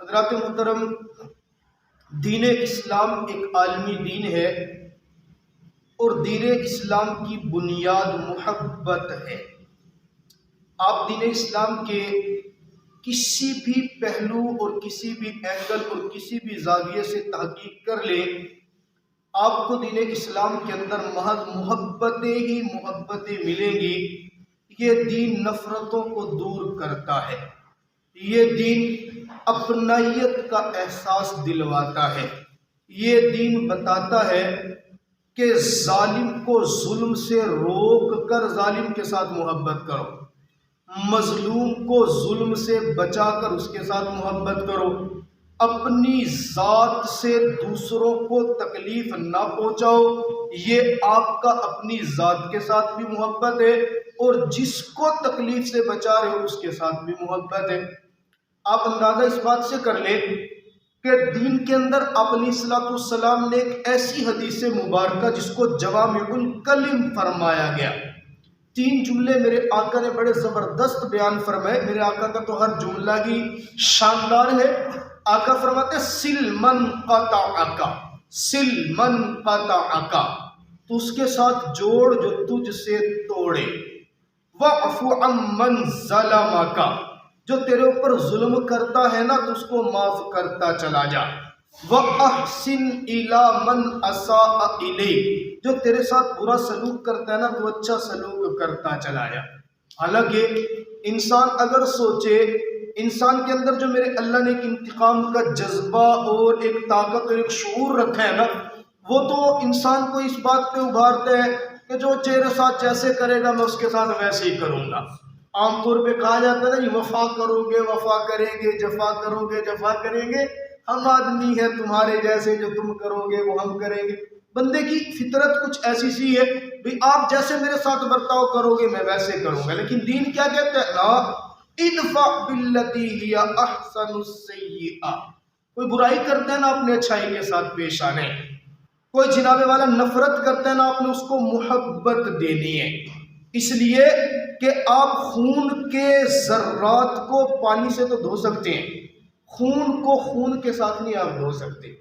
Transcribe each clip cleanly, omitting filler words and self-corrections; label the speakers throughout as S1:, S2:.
S1: حضرات محترم، دین اسلام ایک عالمی دین ہے اور دین اسلام کی بنیاد محبت ہے۔ آپ دین اسلام کے کسی بھی پہلو اور کسی بھی اینگل اور کسی بھی زاویے سے تحقیق کر لیں، آپ کو دین اسلام کے اندر محض محبتیں ہی محبتیں ملیں گی۔ یہ دین نفرتوں کو دور کرتا ہے، یہ دین اپنائیت کا احساس دلواتا ہے، یہ دین بتاتا ہے کہ ظالم کو ظلم سے روک کر ظالم کے ساتھ محبت کرو، مظلوم کو ظلم سے بچا کر اس کے ساتھ محبت کرو، اپنی ذات سے دوسروں کو تکلیف نہ پہنچاؤ، یہ آپ کا اپنی ذات کے ساتھ بھی محبت ہے اور جس کو تکلیف سے بچا رہے ہو اس کے ساتھ بھی محبت ہے۔ آپ اندازہ اس بات سے کر لیں کہ دین کے اندر آپ علیہ السلام نے ایک ایسی حدیث مبارکہ جس کو جوامع الکلم فرمایا گیا، 3 جملے میرے آقا نے بڑے زبردست بیان فرمائے۔ میرے آقا کا تو ہر جملہ ہی شاندار ہے۔ آقا فرماتے سل من قطعک، سل من قطعک، تو اس کے ساتھ جوڑ جو تجھ سے توڑے، وَاعْفُ عَمَّنْ ظَلَمَكَ، جو تیرے اوپر ظلم کرتا ہے نا تو اس کو معاف کرتا چلا جا، وَأَحْسِنْ إِلَى مَنْ أَسَاءَ إِلَيْكَ، جو تیرے ساتھ برا سلوک کرتا ہے نا تو اچھا سلوک کرتا چلا جا۔ حالانکہ انسان اگر سوچے، انسان کے اندر جو میرے اللہ نے ایک انتقام کا جذبہ اور ایک طاقت اور ایک شعور رکھا ہے نا، وہ تو انسان کو اس بات پہ ابھارتا ہے کہ جو تیرے ساتھ جیسے کرے گا میں اس کے ساتھ ویسے ہی کروں گا۔ عام طور پہ کہا جاتا ہے نا یہ وفا کرو گے وفا کریں گے، جفا کرو گے جفا کریں گے، ہم آدمی ہیں تمہارے جیسے، جو تم کرو گے وہ ہم کریں گے۔ بندے کی فطرت کچھ ایسی سی ہے بھی آپ جیسے میرے ساتھ برتاؤ کرو گے میں ویسے کروں گا، لیکن دین کیا کہتا ہے؟ لا ادفع باللتی ہی احسن السیئہ، کوئی برائی کرتا ہے نا اپنے اچھائی کے ساتھ پیش آنے، کوئی جناب والا نفرت کرتا ہے نا آپ نے اس کو محبت دینی ہے۔ اس لیے کہ آپ خون کے ذرات کو پانی سے تو دھو سکتے ہیں، خون کو خون کے ساتھ نہیں آپ دھو سکتے۔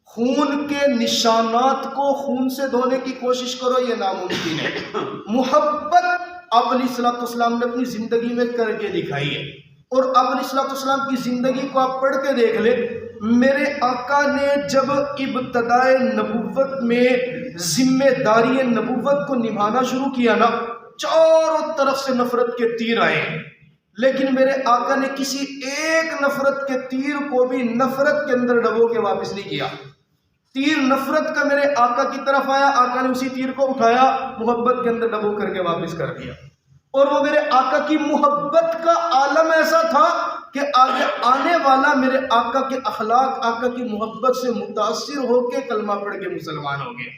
S1: خون کے نشانات کو خون سے دھونے کی کوشش کرو، یہ ناممکن ہے۔ محبت آپ علیہ السلام نے اپنی زندگی میں کر کے دکھائی ہے، اور آپ علیہ السلام کی زندگی کو آپ پڑھ کے دیکھ لیں۔ میرے آقا نے جب ابتدائے نبوت میں ذمہ داری نبوت کو نبھانا شروع کیا نا، چاروں طرف سے نفرت کے تیر آئے، لیکن میرے آقا نے کسی ایک نفرت کے تیر کو بھی نفرت کے اندر ڈبو کے واپس نہیں کیا۔ تیر نفرت کا میرے آقا کی طرف آیا، آقا نے اسی تیر کو اٹھایا، محبت کے اندر ڈبو کر کے واپس کر دیا۔ اور وہ میرے آقا کی محبت کا عالم ایسا تھا کہ آگے آنے والا میرے آقا کے اخلاق، آقا کی محبت سے متاثر ہو کے کلمہ پڑھ کے مسلمان ہو گئے۔